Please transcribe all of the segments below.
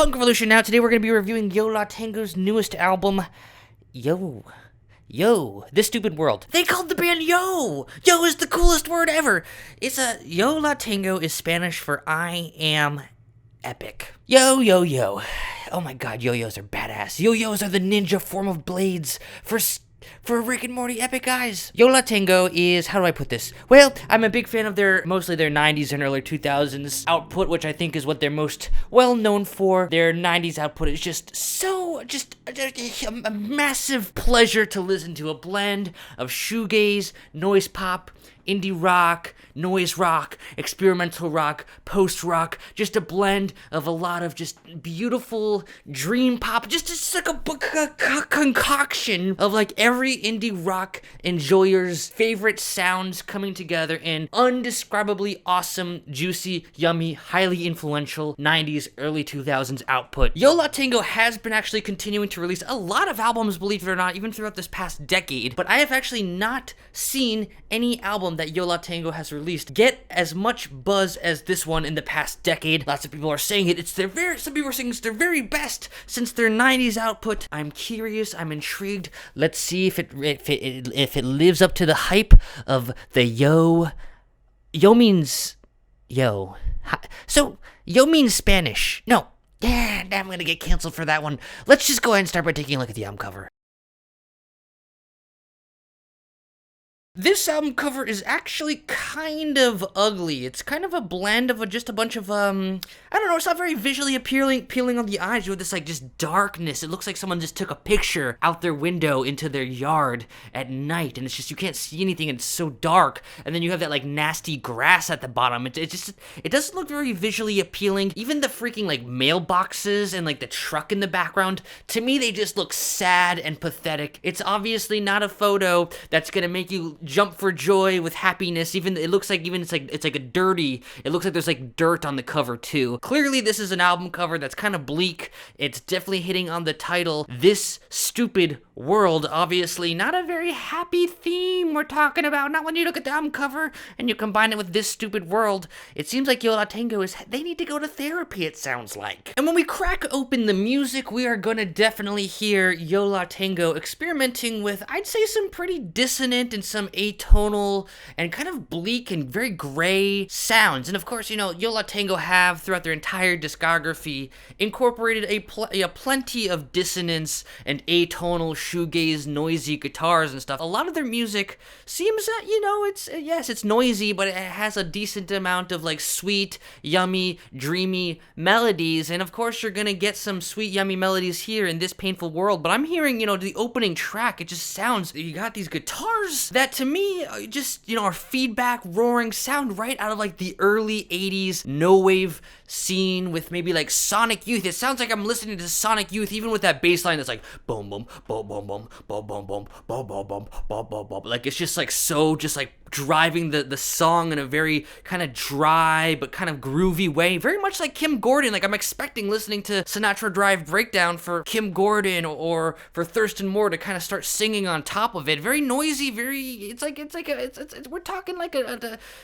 Punk Revolution now. Today we're going to be reviewing Yo La Tengo's newest album, Yo, This Stupid World. They called the band Yo! Yo is the coolest word ever! Yo La Tengo is Spanish for I am epic. Yo. Oh my god, yo-yos are badass. Yo-yos are the ninja form of blades for Rick and Morty epic guys. Yo La Tengo is, how do I put this? Well, I'm a big fan of mostly their 90s and early 2000s output, which I think is what they're most well known for. Their 90s output is just a massive pleasure to listen to. A blend of shoegaze, noise pop, indie rock, noise rock, experimental rock, post-rock, just a blend of a lot of just beautiful dream pop, just like a concoction of like every indie rock enjoyer's favorite sounds coming together in undescribably awesome, juicy, yummy, highly influential 90s, early 2000s output. Yo La Tengo has been actually continuing to release a lot of albums, believe it or not, even throughout this past decade, but I have actually not seen any album that Yo La Tengo has released get as much buzz as this one in the past decade. Lots of people are saying some people are saying it's their very best since their 90s output. I'm curious, I'm intrigued. Let's see if it lives up to the hype of the yo. Yo means yo. So yo means Spanish. No. Yeah, I'm gonna get canceled for that one. Let's just go ahead and start by taking a look at the album cover. This album cover is actually kind of ugly. It's kind of a blend of just a bunch of, I don't know, it's not very visually appealing on the eyes. You have this, like, just darkness. It looks like someone just took a picture out their window into their yard at night, and it's just, you can't see anything, and it's so dark. And then you have that, like, nasty grass at the bottom. It doesn't look very visually appealing. Even the freaking, like, mailboxes and, like, the truck in the background, to me, they just look sad and pathetic. It's obviously not a photo that's gonna make you jump for joy with happiness. It looks like it's like a dirty, it looks like there's like dirt on the cover too. Clearly this is an album cover that's kind of bleak. It's definitely hitting on the title, This Stupid World. Obviously not a very happy theme we're talking about, not when you look at the album cover and you combine it with This Stupid World. It seems like Yo La Tengo they need to go to therapy, it sounds like. And when we crack open the music, we are gonna definitely hear Yo La Tengo experimenting with, I'd say, some pretty dissonant and some atonal and kind of bleak and very gray sounds. And of course, you know, Yo La Tengo have throughout their entire discography incorporated a plenty of dissonance and atonal shoegaze noisy guitars and stuff. A lot of their music seems that, you know, it's noisy, but it has a decent amount of like sweet, yummy, dreamy melodies. And of course you're gonna get some sweet, yummy melodies here in This Painful World, but I'm hearing, you know, the opening track, it just sounds, you got these guitars that to me just, you know, are feedback roaring sound right out of like the early 80s no wave scene with maybe like Sonic Youth. It sounds like I'm listening to Sonic Youth, even with that bass line that's like boom boom boom boom boom boom boom boom boom boom boom boom boom boom. Like it's just like so just like driving the song in a very kind of dry but kind of groovy way, very much like Kim Gordon. Like I'm expecting listening to Sinatra Drive Breakdown for Kim Gordon or for Thurston Moore to kind of start singing on top of it. Very noisy, we're talking like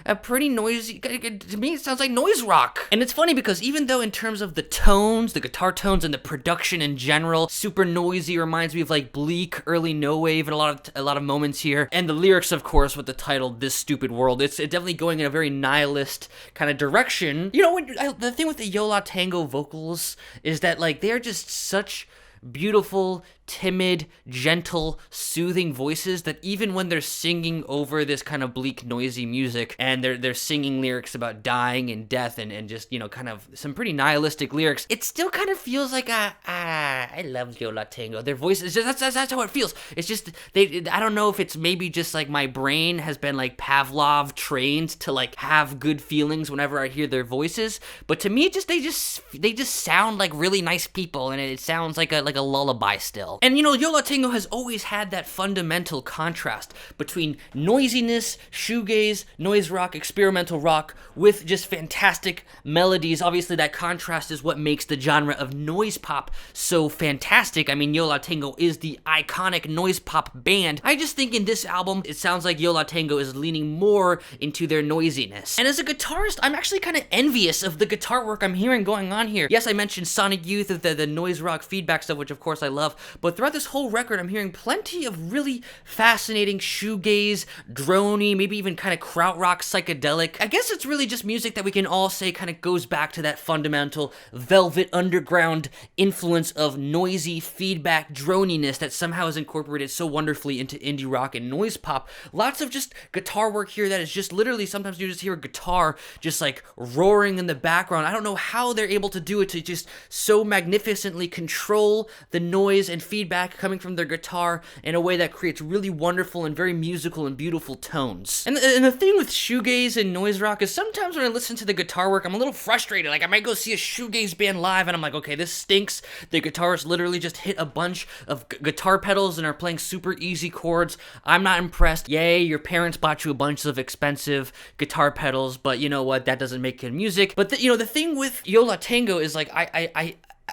a pretty noisy, to me it sounds like noise rock. And it's funny because even though in terms of the tones, the guitar tones and the production in general, super noisy, reminds me of like bleak early no wave and a lot of moments here, and the lyrics of course with the title This Stupid World, it's definitely going in a very nihilist kind of direction. You know, the thing with the Yo La Tengo vocals is that like they are just such beautiful, timid, gentle, soothing voices that even when they're singing over this kind of bleak, noisy music and they're singing lyrics about dying and death and just, you know, kind of some pretty nihilistic lyrics, it still kind of feels like I love Yo La Tengo. Their voices, that's how it feels. It's just, I don't know if it's maybe just like my brain has been like Pavlov trained to like have good feelings whenever I hear their voices, but to me, they just sound like really nice people, and it sounds like a lullaby still. And you know, Yo La Tengo has always had that fundamental contrast between noisiness, shoegaze, noise rock, experimental rock, with just fantastic melodies. Obviously, that contrast is what makes the genre of noise pop so fantastic. I mean, Yo La Tengo is the iconic noise pop band. I just think in this album, it sounds like Yo La Tengo is leaning more into their noisiness. And as a guitarist, I'm actually kind of envious of the guitar work I'm hearing going on here. Yes, I mentioned Sonic Youth, the noise rock feedback stuff, which of course I love, but throughout this whole record, I'm hearing plenty of really fascinating shoegaze, droney, maybe even kind of krautrock, psychedelic. I guess it's really just music that we can all say kind of goes back to that fundamental Velvet Underground influence of noisy feedback droniness that somehow is incorporated so wonderfully into indie rock and noise pop. Lots of just guitar work here that is just literally, sometimes you just hear a guitar just like roaring in the background. I don't know how they're able to do it, to just so magnificently control the noise and feedback coming from their guitar in a way that creates really wonderful and very musical and beautiful tones. And the thing with shoegaze and noise rock is sometimes when I listen to the guitar work, I'm a little frustrated. Like, I might go see a shoegaze band live and I'm like, okay, this stinks. The guitarists literally just hit a bunch of guitar pedals and are playing super easy chords. I'm not impressed. Yay, your parents bought you a bunch of expensive guitar pedals, but you know what? That doesn't make good music. But the thing with Yo La Tengo is like,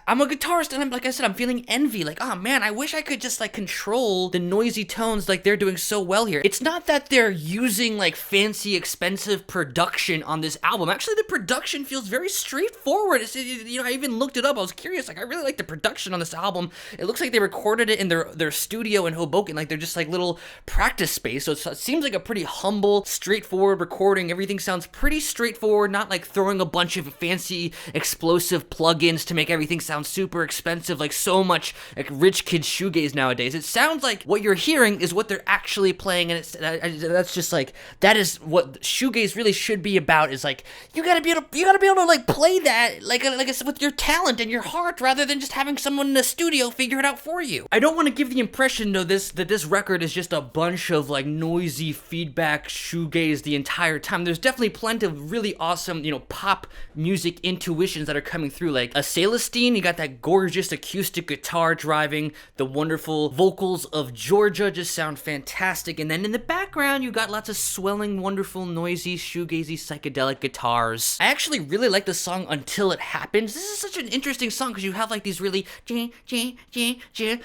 I'm a guitarist and like I said, I'm feeling envy. Like, oh man, I wish I could just like control the noisy tones like they're doing so well here. It's not that they're using like fancy, expensive production on this album. Actually, the production feels very straightforward. I even looked it up. I was curious. Like, I really like the production on this album. It looks like they recorded it in their studio in Hoboken. Like, they're just like little practice space. So it seems like a pretty humble, straightforward recording. Everything sounds pretty straightforward, not like throwing a bunch of fancy, explosive plugins to make everything sounds super expensive, like so much like rich kid shoegaze nowadays. It sounds like what you're hearing is what they're actually playing, and that's just like, that is what shoegaze really should be about. Is like, you gotta be able to like play that like with your talent and your heart, rather than just having someone in the studio figure it out for you. I don't want to give the impression though that this record is just a bunch of like noisy feedback shoegaze the entire time. There's definitely plenty of really awesome, pop music intuitions that are coming through, like a Celestine. You got that gorgeous acoustic guitar driving, the wonderful vocals of Georgia just sound fantastic, and then in the background you got lots of swelling, wonderful, noisy, shoegazy, psychedelic guitars. I actually really like the song Until It Happens. This is such an interesting song because you have like these really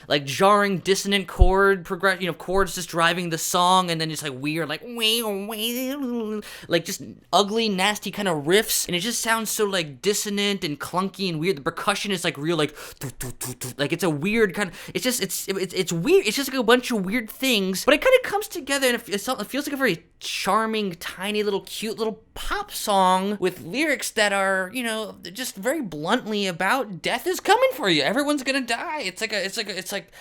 like jarring, dissonant chord chords just driving the song, and then it's like weird, like just ugly, nasty kind of riffs, and it just sounds so like dissonant and clunky and weird. The percussion is like real, like it's a weird kind of, it's weird. It's just like a bunch of weird things, but it kind of comes together, and it feels like a very charming, tiny little cute little pop song with lyrics that are, just very bluntly about death is coming for you. Everyone's gonna die. It's like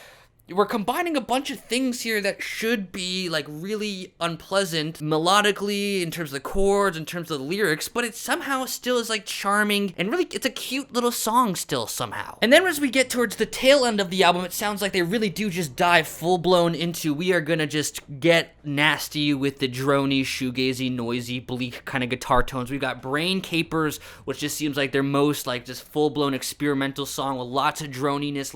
we're combining a bunch of things here that should be like really unpleasant melodically, in terms of the chords, in terms of the lyrics, but it somehow still is like charming, and really it's a cute little song still somehow. And then as we get towards the tail end of the album, it sounds like they really do just dive full-blown into, we are gonna just get nasty with the drony, shoegazy, noisy, bleak kind of guitar tones. We've got Brain Capers, which just seems like their most like just full-blown experimental song with lots of droniness,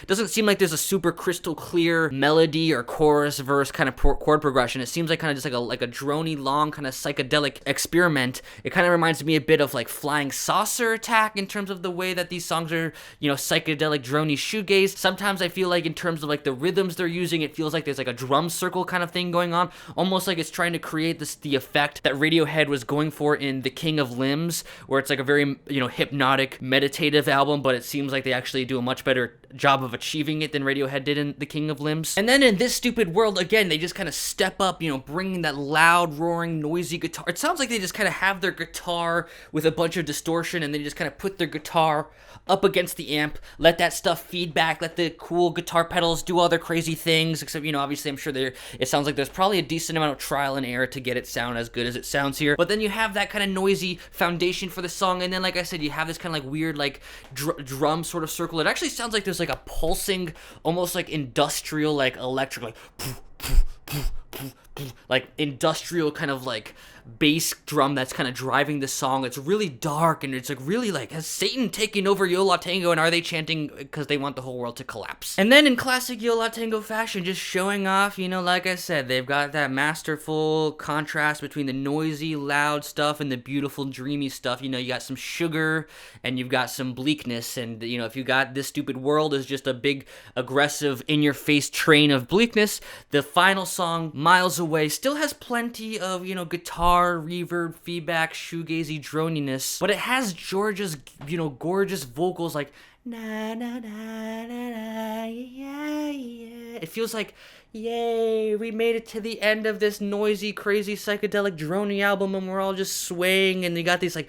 doesn't seem like there's a super crystal clear melody or chorus verse kind of chord progression. It seems like kind of just like a drony, long kind of psychedelic experiment. It kind of reminds me a bit of like Flying Saucer Attack in terms of the way that these songs are, psychedelic, drony shoegaze. Sometimes I feel like in terms of like the rhythms they're using, it feels like there's like a drum circle kind of thing going on, almost like it's trying to create the effect that Radiohead was going for in The King of Limbs, where it's like a very, hypnotic, meditative album, but it seems like they actually do a much better job of achieving it than Radiohead did in The King of Limbs. And then in This Stupid World, again, they just kind of step up, bringing that loud, roaring, noisy guitar. It sounds like they just kind of have their guitar with a bunch of distortion, and they just kind of put their guitar up against the amp, let that stuff feed back, let the cool guitar pedals do all their crazy things, except, obviously I'm sure it sounds like there's probably a decent amount of trial and error to get it sound as good as it sounds here. But then you have that kind of noisy foundation for the song, and then like I said, you have this kind of like weird like drum sort of circle. It actually sounds like there's like a pulsing, almost like industrial, like electric, like industrial kind of like bass drum that's kind of driving the song. It's really dark, and it's like really like, has Satan taken over Yo La Tengo, and are they chanting because they want the whole world to collapse? And then in classic Yo La Tengo fashion, just showing off, you know, like I said, they've got that masterful contrast between the noisy, loud stuff and the beautiful, dreamy stuff. You know, you got some sugar and you've got some bleakness, and you know, if you got This Stupid World as just a big, aggressive, in-your-face train of bleakness, the final song, Miles Away, still has plenty of, you know, guitar, reverb, feedback, shoegazy droniness, but it has George's, you know, gorgeous vocals like na na na na na yeah yeah. It feels like, yay, we made it to the end of this noisy, crazy, psychedelic, drony album, and we're all just swaying, and you got these like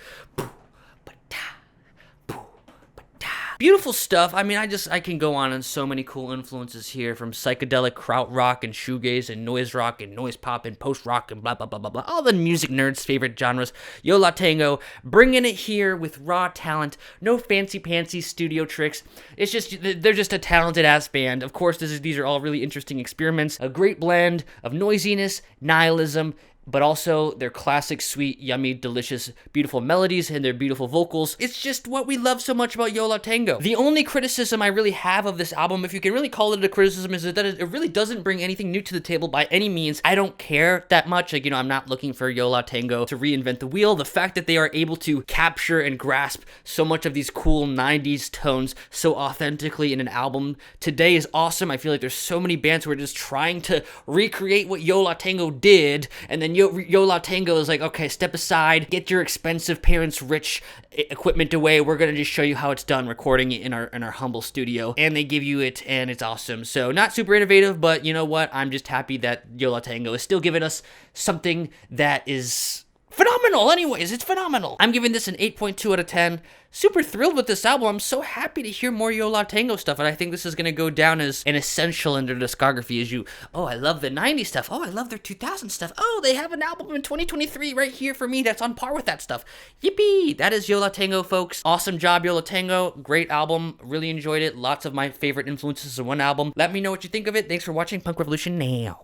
beautiful stuff. I mean, I can go on so many cool influences here, from psychedelic, krautrock, and shoegaze, and noise rock, and noise pop, and post rock, and blah blah blah blah blah. All the music nerds' favorite genres. Yo La Tengo, bringing it here with raw talent, no fancy pantsy studio tricks. It's just, they're just a talented ass band. Of course, these are all really interesting experiments. A great blend of noisiness, nihilism, but also their classic, sweet, yummy, delicious, beautiful melodies and their beautiful vocals. It's just what we love so much about Yo La Tengo. The only criticism I really have of this album, if you can really call it a criticism, is that it really doesn't bring anything new to the table by any means. I don't care that much. Like, you know, I'm not looking for Yo La Tengo to reinvent the wheel. The fact that they are able to capture and grasp so much of these cool 90s tones so authentically in an album today is awesome. I feel like there's so many bands who are just trying to recreate what Yo La Tengo did, and then Yo La Tengo is like, okay, step aside, get your expensive parents' rich equipment away. We're gonna just show you how it's done, recording it in our humble studio, and they give you it, and it's awesome. So not super innovative, but you know what? I'm just happy that Yo La Tengo is still giving us something that is phenomenal. Anyways, it's phenomenal. I'm giving this an 8.2 out of 10. Super thrilled with this album. I'm so happy to hear more Yo La Tengo stuff, and I think this is going to go down as an essential in their discography. As you, oh, I love the 90s stuff. Oh, I love their 2000 stuff. Oh, they have an album in 2023 right here for me that's on par with that stuff. Yippee! That is Yo La Tengo, folks. Awesome job, Yo La Tengo. Great album. Really enjoyed it. Lots of my favorite influences in one album. Let me know what you think of it. Thanks for watching Punk Revolution Now.